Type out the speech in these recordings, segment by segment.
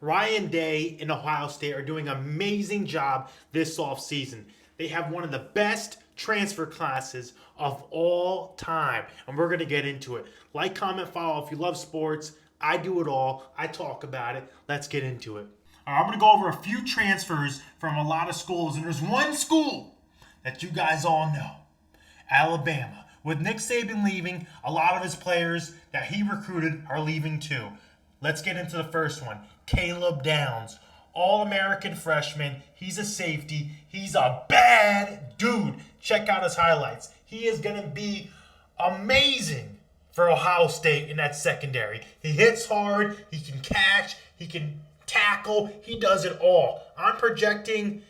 Ryan Day and Ohio State are doing an amazing job this offseason. They have one of the best transfer classes of all time, and we're going to get into it. Like, comment, follow if you love sports. I do it all. I talk about it. Let's get into it. All right, I'm going to go over a few transfers from a lot of schools, and there's one school that you guys all know, Alabama. With Nick Saban leaving, a lot of his players that he recruited are leaving too. Let's get into the first one. Caleb Downs, All-American freshman. He's a safety. He's a bad dude. Check out his highlights. He is going to be amazing for Ohio State in that secondary. He hits hard. He can catch. He can tackle. He does it all. I'm projecting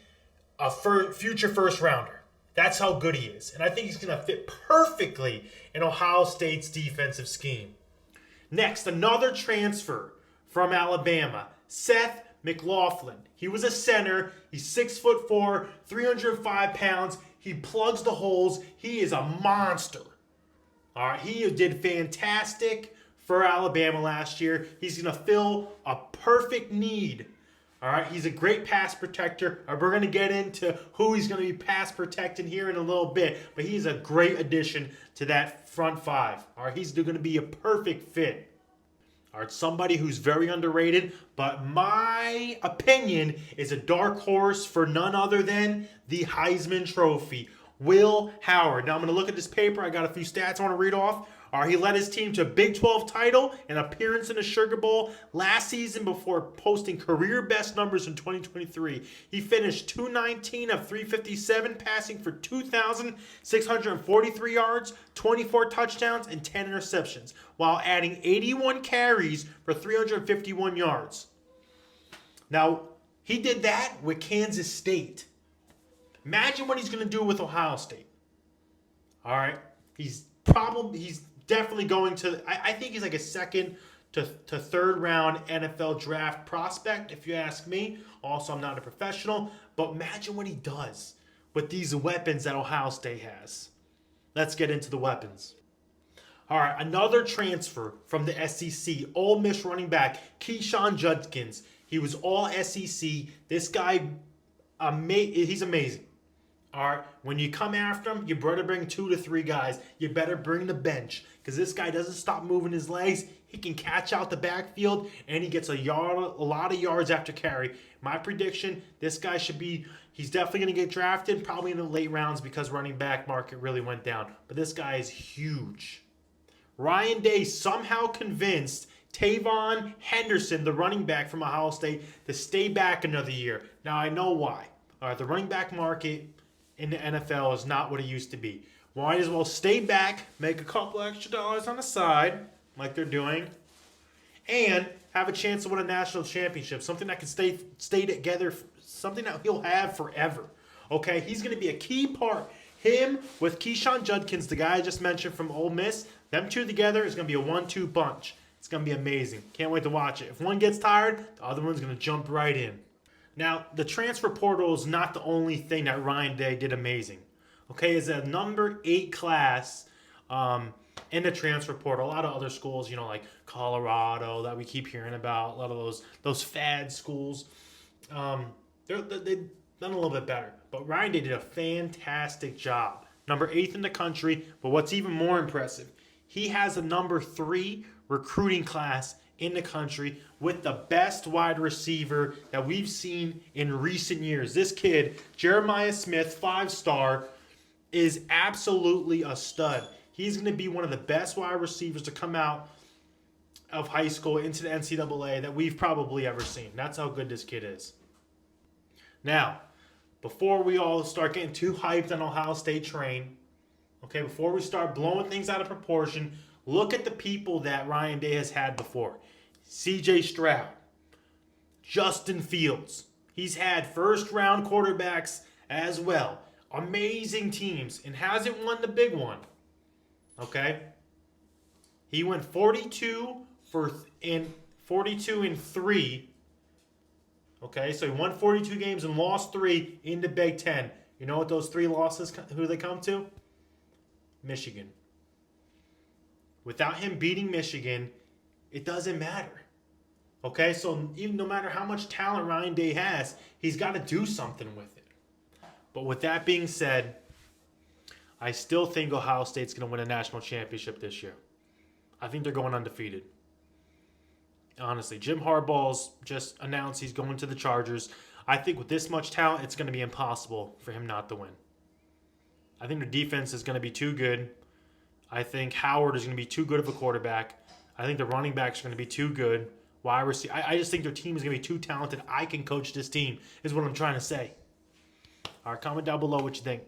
a future first rounder. That's how good he is. And I think he's going to fit perfectly in Ohio State's defensive scheme. Next, another transfer from Alabama, Seth McLaughlin. He was a center. He's 6'4", 305 pounds. He plugs the holes. He is a monster. All right, he did fantastic for Alabama last year. He's going to fill a perfect need. All right, he's a great pass protector. We're going to get into who he's going to be pass protecting here in a little bit, but he's a great addition to that front five. All right, he's going to be a perfect fit. All right, somebody who's very underrated, but my opinion is a dark horse for none other than the Heisman Trophy, Will Howard. Now, I'm going to look at this paper. I got a few stats I want to read off. All right, he led his team to a Big 12 title and appearance in the Sugar Bowl last season before posting career best numbers in 2023. He finished 219 of 357, passing for 2,643 yards, 24 touchdowns, and 10 interceptions, while adding 81 carries for 351 yards. Now, he did that with Kansas State. Imagine what he's going to do with Ohio State. All right, he's definitely going to, I think he's like a second to third round NFL draft prospect, if you ask me. Also, I'm not a professional, but imagine what he does with these weapons that Ohio State has. Let's get into the weapons. All right, another transfer from the SEC, Ole Miss running back, Keyshawn Judkins. He was all SEC. This guy, he's amazing. All right, when you come after him, you better bring 2 to 3 guys. You better bring the bench because this guy doesn't stop moving his legs. He can catch out the backfield, and he gets a lot of yards after carry. My prediction, this guy he's definitely going to get drafted, probably in the late rounds because running back market really went down. But this guy is huge. Ryan Day somehow convinced Tavon Henderson, the running back from Ohio State, to stay back another year. Now, I know why. All right, the running back market in the NFL is not what it used to be. Might as well stay back, make a couple extra dollars on the side, like they're doing, and have a chance to win a national championship, something that can stay together, something that he'll have forever. Okay, he's going to be a key part. Him with Keyshawn Judkins, the guy I just mentioned from Ole Miss, them two together is going to be a 1-2 bunch. It's going to be amazing. Can't wait to watch it. If one gets tired, the other one's going to jump right in. Now, the transfer portal is not the only thing that Ryan Day did amazing. Okay, it's a number 8 class in the transfer portal. A lot of other schools, like Colorado that we keep hearing about, a lot of those fad schools, they've done a little bit better. But Ryan Day did a fantastic job. Number 8th in the country, but what's even more impressive, he has a number 3 recruiting class in the country with the best wide receiver that we've seen in recent years. This kid, Jeremiah Smith, 5-star, is absolutely a stud. He's going to be one of the best wide receivers to come out of high school into the NCAA that we've probably ever seen. That's how good this kid is. Now, before we all start getting too hyped on Ohio State train, okay, before we start blowing things out of proportion, look at the people that Ryan Day has had before. C.J. Stroud, Justin Fields. He's had first-round quarterbacks as well. Amazing teams, and hasn't won the big one. Okay? He went 42 and 3. Okay, so he won 42 games and lost 3 in the Big Ten. You know what those 3 losses, who they come to? Michigan. Without him beating Michigan, it doesn't matter. Okay, so even no matter how much talent Ryan Day has, he's got to do something with it. But with that being said, I still think Ohio State's going to win a national championship this year. I think they're going undefeated. Honestly, Jim Harbaugh's just announced he's going to the Chargers. I think with this much talent, it's going to be impossible for him not to win. I think their defense is going to be too good. I think Howard is going to be too good of a quarterback. I think the running backs are going to be too good. I just think their team is going to be too talented. I can coach this team, is what I'm trying to say. All right, comment down below what you think.